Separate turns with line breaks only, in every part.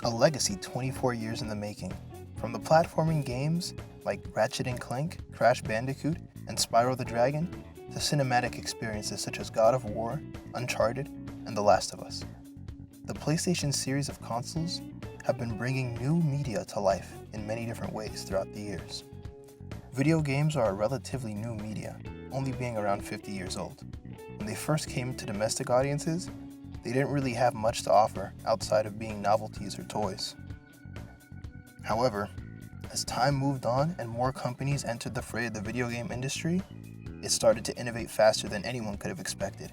A legacy 24 years in the making. From the platforming games like Ratchet and Clank, Crash Bandicoot, and Spyro the Dragon, to cinematic experiences such as God of War, Uncharted, and The Last of Us. The PlayStation series of consoles have been bringing new media to life in many different ways throughout the years. Video games are a relatively new media, only being around 50 years old. When they first came to domestic audiences, they didn't really have much to offer outside of being novelties or toys. However, as time moved on and more companies entered the fray of the video game industry, it started to innovate faster than anyone could have expected.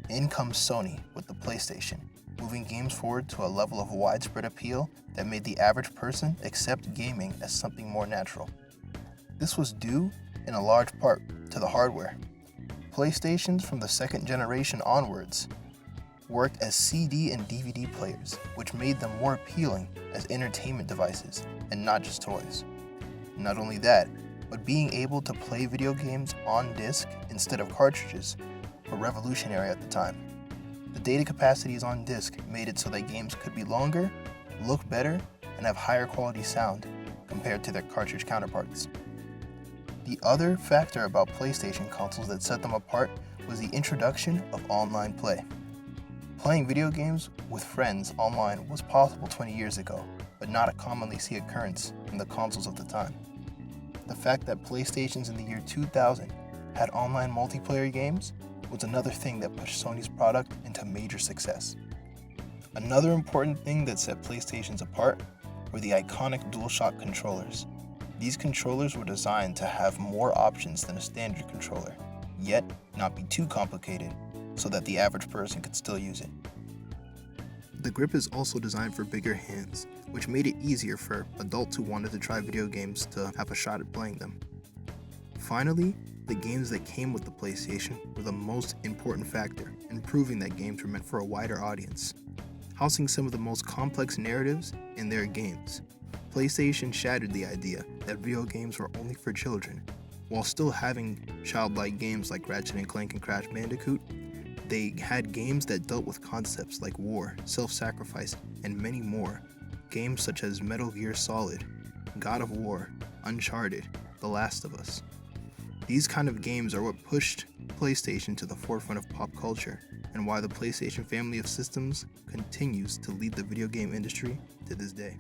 In comes Sony with the PlayStation, moving games forward to a level of widespread appeal that made the average person accept gaming as something more natural. This was due, in a large part, to the hardware. PlayStations from the second generation onwards worked as CD and DVD players, which made them more appealing as entertainment devices and not just toys. Not only that, but being able to play video games on disc instead of cartridges were revolutionary at the time. The data capacities on disc made it so that games could be longer, look better, and have higher quality sound compared to their cartridge counterparts. The other factor about PlayStation consoles that set them apart was the introduction of online play. Playing video games with friends online was possible 20 years ago, but not a commonly seen occurrence in the consoles of the time. The fact that PlayStations in the year 2000 had online multiplayer games was another thing that pushed Sony's product into major success. Another important thing that set PlayStations apart were the iconic DualShock controllers. These controllers were designed to have more options than a standard controller, yet not be too complicated so that the average person could still use it. The grip is also designed for bigger hands, which made it easier for adults who wanted to try video games to have a shot at playing them. Finally, the games that came with the PlayStation were the most important factor in proving that games were meant for a wider audience. Housing some of the most complex narratives in their games, PlayStation shattered the idea that video games were only for children. While still having childlike games like Ratchet and Clank and Crash Bandicoot, they had games that dealt with concepts like war, self-sacrifice, and many more. Games such as Metal Gear Solid, God of War, Uncharted, The Last of Us. These kind of games are what pushed PlayStation to the forefront of pop culture, and why the PlayStation family of systems continues to lead the video game industry to this day.